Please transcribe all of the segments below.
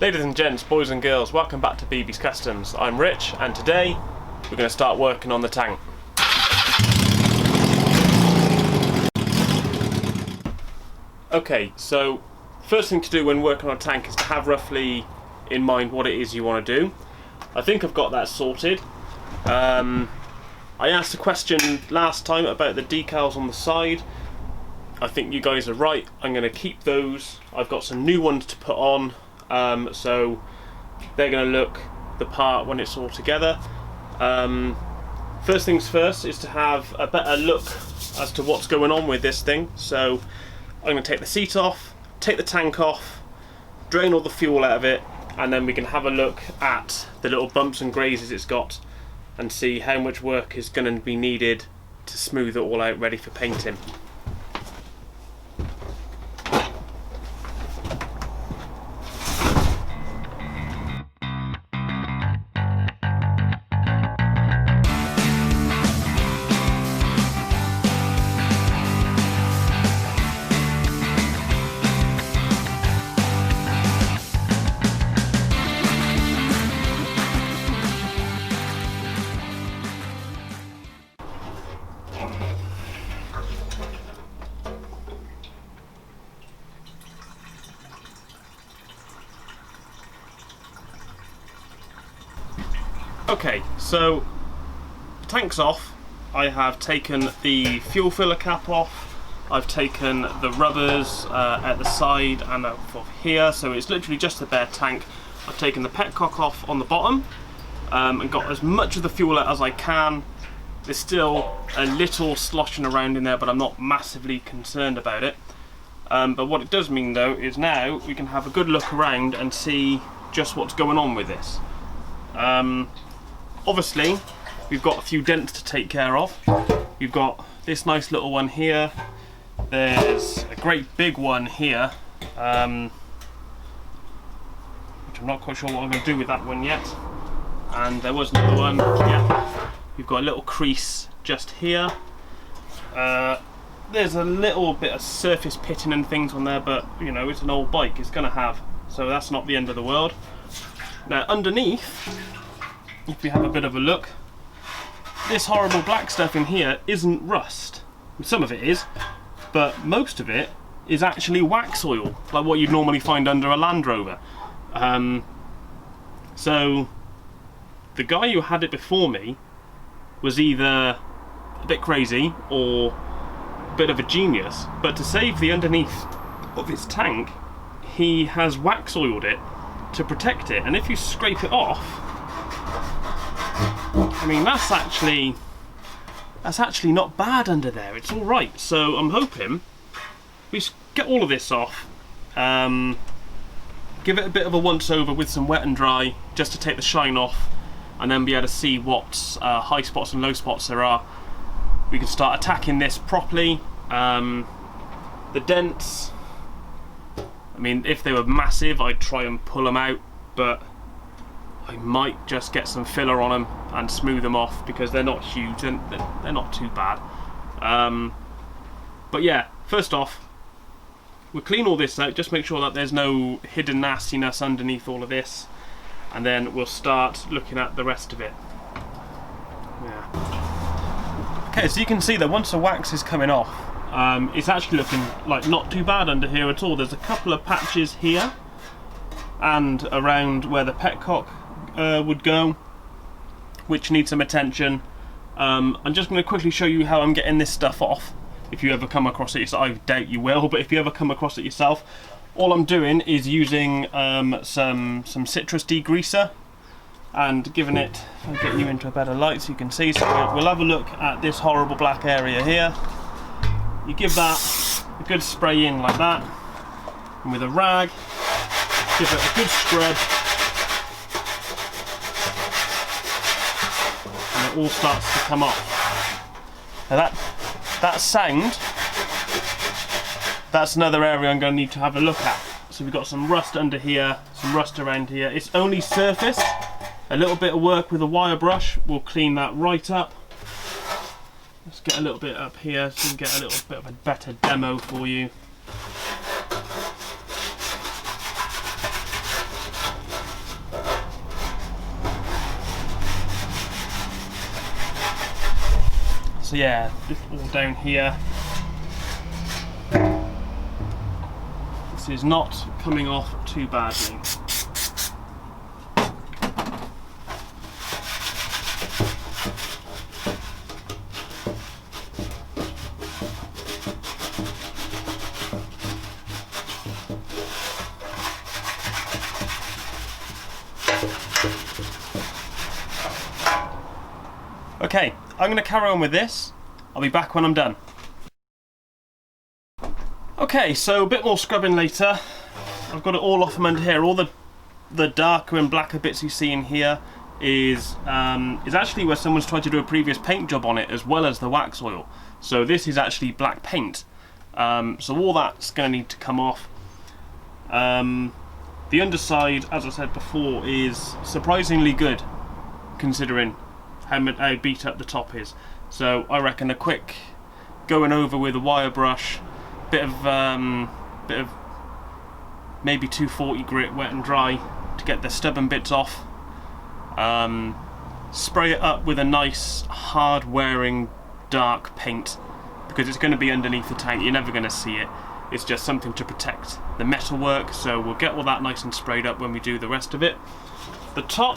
Ladies and gents, boys and girls, welcome back to BB's Customs. I'm Rich, and today we're going to start working on the tank. Okay, so first thing to do when working on a tank is to have roughly in mind what it is you want to do. I think I've got that sorted. I asked a question last time about the decals on the side. I think you guys are right. I'm going to keep those. I've got some new ones to put on. So they're going to look the part when it's all together. First things first is to have a better look as to what's going on with this thing. So I'm going to take the seat off, take the tank off, drain all the fuel out of it, and then we can have a look at the little bumps and grazes it's got and see how much work is going to be needed to smooth it all out ready for painting. Okay, so the tank's off. I have taken the fuel filler cap off. I've taken the rubbers at the side and off here, so it's literally just the bare tank. I've taken the petcock off on the bottom and got as much of the fuel out as I can. There's still a little sloshing around in there, but I'm not massively concerned about it. But what it does mean though is now we can have a good look around and see just what's going on with this. Obviously, we've got a few dents to take care of. We've got this nice little one here. There's a great big one here, which I'm not quite sure what I'm going to do with that one yet. And there was another one, yeah. We've got a little crease just here. There's a little bit of surface pitting and things on there, but you know, it's an old bike, it's going to have. So that's not the end of the world. Now underneath, if we have a bit of a look, this horrible black stuff in here isn't rust. Some of it is, but most of it is actually wax oil, like what you'd normally find under a Land Rover. So the guy who had it before me was either a bit crazy or a bit of a genius, but to save the underneath of its tank, he has wax oiled it to protect it, and if you scrape it off, I mean, that's actually not bad under there. It's all right. So I'm hoping we get all of this off, give it a bit of a once over with some wet and dry, just to take the shine off, and then be able to see what high spots and low spots there are. We can start attacking this properly. The dents, I mean, if they were massive, I'd try and pull them out, but I might just get some filler on them and smooth them off because they're not huge and they're not too bad. But yeah, first off, we'll clean all this out, just make sure that there's no hidden nastiness underneath all of this, and then we'll start looking at the rest of it. Yeah. Okay, so you can see that once the wax is coming off, it's actually looking like not too bad under here at all. There's a couple of patches here and around where the petcock would go, which needs some attention. I'm just going to quickly show you how I'm getting this stuff off. If you ever come across it, I doubt you will, but if you ever come across it yourself, all I'm doing is using some citrus degreaser and giving it, I'll get you into a better light so you can see. So we'll have a look at this horrible black area here. You give that a good spray in like that, and with a rag, give it a good scrub, and it all starts to come off. Now that sound, that's another area I'm going to need to have a look at. So we've got some rust under here, some rust around here. It's only surface. A little bit of work with a wire brush will clean that right up. Let's get a little bit up here so we can get a little bit of a better demo for you. So yeah, this all down here. This is not coming off too badly. Okay, I'm going to carry on with this. I'll be back when I'm done. Okay, so a bit more scrubbing later. I've got it all off from under here. All the darker and blacker bits you see in here is actually where someone's tried to do a previous paint job on it, as well as the wax oil. So this is actually black paint. So all that's going to need to come off. The underside, as I said before, is surprisingly good, considering how beat up the top is. So I reckon a quick going over with a wire brush, bit of maybe 240 grit, wet and dry, to get the stubborn bits off. Spray it up with a nice hard wearing dark paint, because it's going to be underneath the tank, you're never going to see it. It's just something to protect the metalwork, so we'll get all that nice and sprayed up when we do the rest of it. The top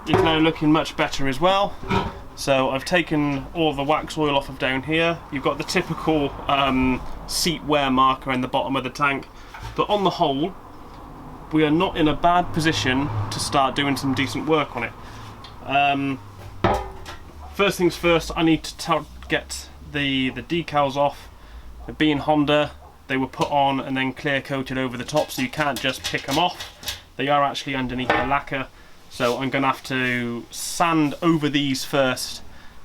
is now looking much better as well. So I've taken all the wax oil off of down here. You've got the typical seat wear marker in the bottom of the tank, but on the whole we are not in a bad position to start doing some decent work on it. First things first, I need to get the decals off. Being Honda, they were put on and then clear coated over the top, so you can't just pick them off. They are actually underneath the lacquer. So I'm going to have to sand over these first,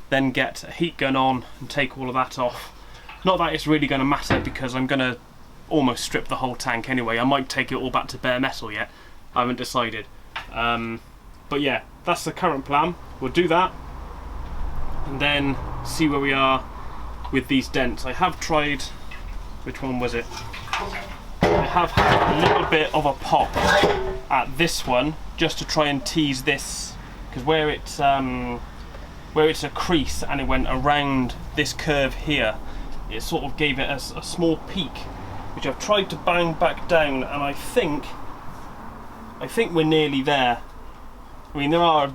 then get a heat gun on and take all of that off. Not that it's really going to matter, because I'm going to almost strip the whole tank anyway. I might take it all back to bare metal yet. I haven't decided. But yeah, that's the current plan. We'll do that and then see where we are with these dents. I have tried, which one was it? I have had a little bit of a pop at this one, just to try and tease this, because where it's a crease and it went around this curve here, it sort of gave it a small peak, which I've tried to bang back down, and I think we're nearly there. I mean, there are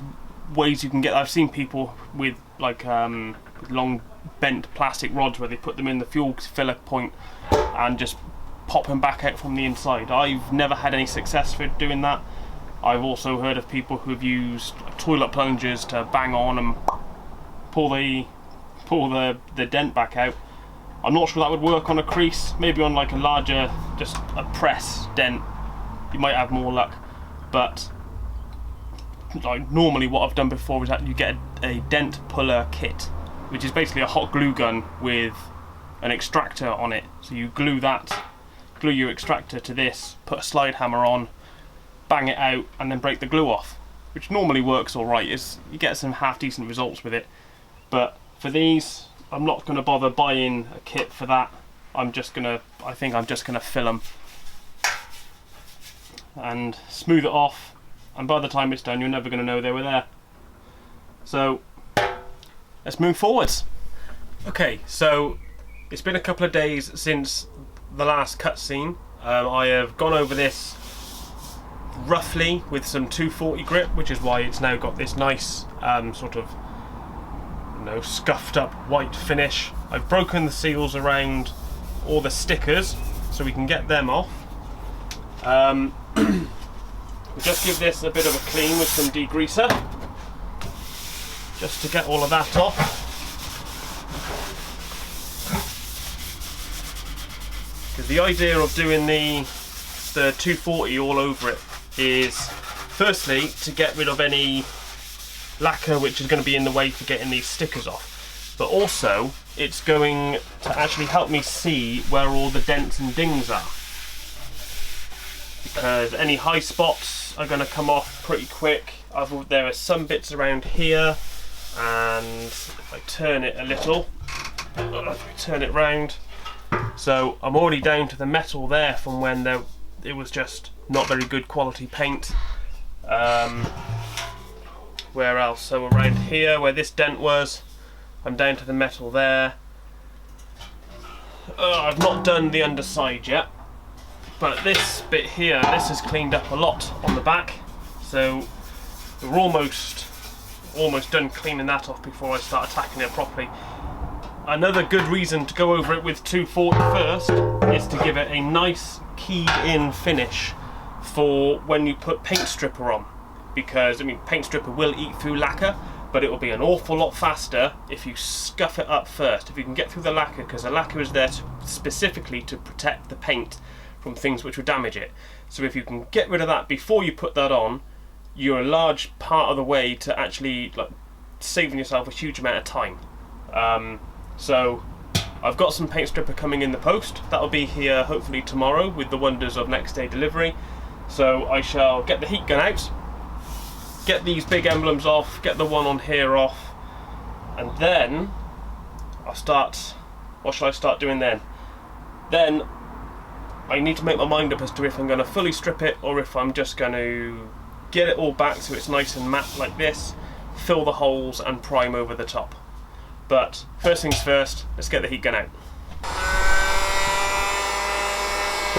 ways you can get. I've seen people with like long bent plastic rods where they put them in the fuel filler point and just pop them back out from the inside. I've never had any success with doing that. I've also heard of people who've used toilet plungers to bang on and pull the dent back out. I'm not sure that would work on a crease. Maybe on like a larger, just a press dent, you might have more luck. But like normally what I've done before is that you get a dent puller kit, which is basically a hot glue gun with an extractor on it. So you glue your extractor to this, put a slide hammer on, bang it out, and then break the glue off, which normally works alright. You get some half decent results with it. But for these, I'm not going to bother buying a kit for that. I think I'm just going to fill them and smooth it off, and by the time it's done you're never going to know they were there. So let's move forwards. Okay, so it's been a couple of days since the last cutscene. I have gone over this roughly with some 240 grit, which is why it's now got this nice sort of scuffed up white finish. I've broken the seals around all the stickers so we can get them off. We'll just give this a bit of a clean with some degreaser just to get all of that off. Because the idea of doing the 240 all over it is firstly to get rid of any lacquer which is going to be in the way for getting these stickers off, but also it's going to actually help me see where all the dents and dings are, because any high spots are going to come off pretty quick. There are some bits around here, and if I turn it a little, turn it round, so I'm already down to the metal there from when it was just not very good quality paint. Where else? So around here where this dent was, I'm down to the metal there. I've not done the underside yet, but this bit here, this has cleaned up a lot on the back, so we're almost done cleaning that off before I start attacking it properly. Another good reason to go over it with 240 first is to give it a nice keyed in finish for when you put paint stripper on, because I mean paint stripper will eat through lacquer, but it will be an awful lot faster if you scuff it up first, if you can get through the lacquer, because the lacquer is there specifically to protect the paint from things which would damage it. So if you can get rid of that before you put that on, you're a large part of the way to actually like saving yourself a huge amount of time. So I've got some paint stripper coming in the post. That'll be here hopefully tomorrow with the wonders of next day delivery. So I shall get the heat gun out, get these big emblems off, get the one on here off, and then I'll start. What shall I start doing then? Then I need to make my mind up as to if I'm going to fully strip it or if I'm just going to get it all back so it's nice and matte like this, fill the holes and prime over the top. But first things first, let's get the heat gun out.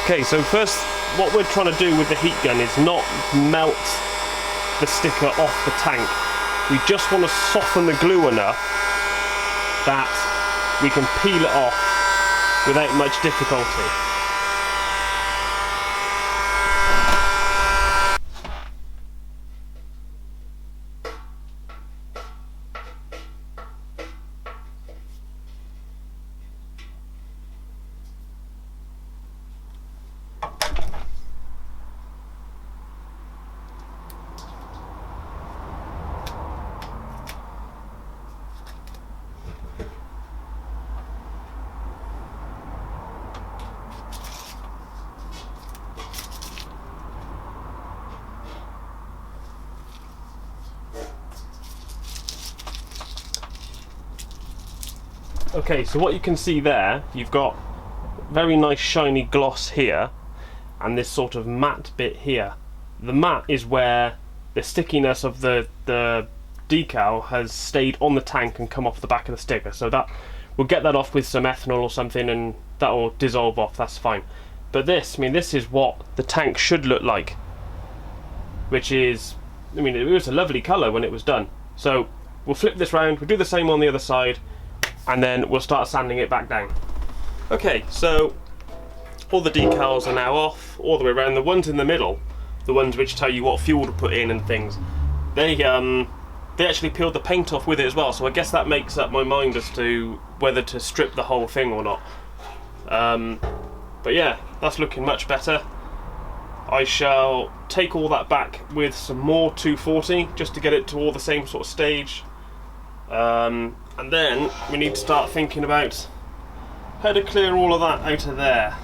Okay, so first what we're trying to do with the heat gun is not melt the sticker off the tank. We just want to soften the glue enough that we can peel it off without much difficulty. Okay, so what you can see there, you've got very nice shiny gloss here and this sort of matte bit here. The matte is where the stickiness of the decal has stayed on the tank and come off the back of the sticker, so that we'll get that off with some ethanol or something and that will dissolve off, that's fine. But this, I mean, this is what the tank should look like, which is, I mean, it was a lovely colour when it was done. So we'll flip this round, we'll do the same on the other side, and then we'll start sanding it back down. Okay, so all the decals are now off all the way around. The ones in the middle, the ones which tell you what fuel to put in and things, they actually peeled the paint off with it as well, so I guess that makes up my mind as to whether to strip the whole thing or not. But yeah, that's looking much better. I shall take all that back with some more 240 just to get it to all the same sort of stage. And then we need to start thinking about how to clear all of that out of there.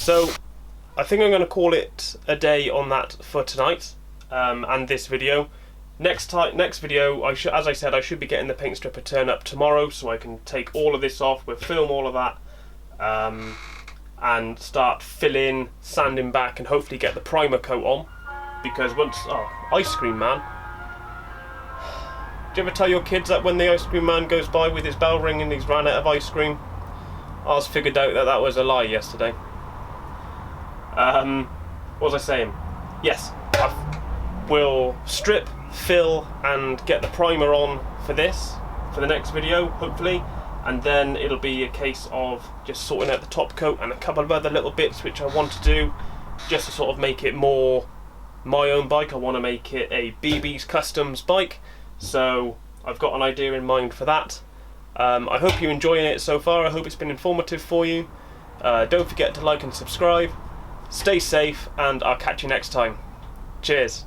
So I think I'm going to call it a day on that for tonight, and this video. Next video, as I said, I should be getting the paint stripper turn up tomorrow, so I can take all of this off, we'll film all of that, and start filling, sanding back, and hopefully get the primer coat on. Because once, ice cream man. Do you ever tell your kids that when the ice cream man goes by with his bell ring and he's ran out of ice cream? I was figured out that that was a lie yesterday. What was I saying? Yes, we'll strip, fill and get the primer on for this, for the next video hopefully, and then it'll be a case of just sorting out the top coat and a couple of other little bits which I want to do just to sort of make it more my own bike. I want to make it a BB's Customs bike, so I've got an idea in mind for that. I hope you're enjoying it so far. I hope it's been informative for you. Don't forget to like and subscribe. Stay safe, and I'll catch you next time. Cheers.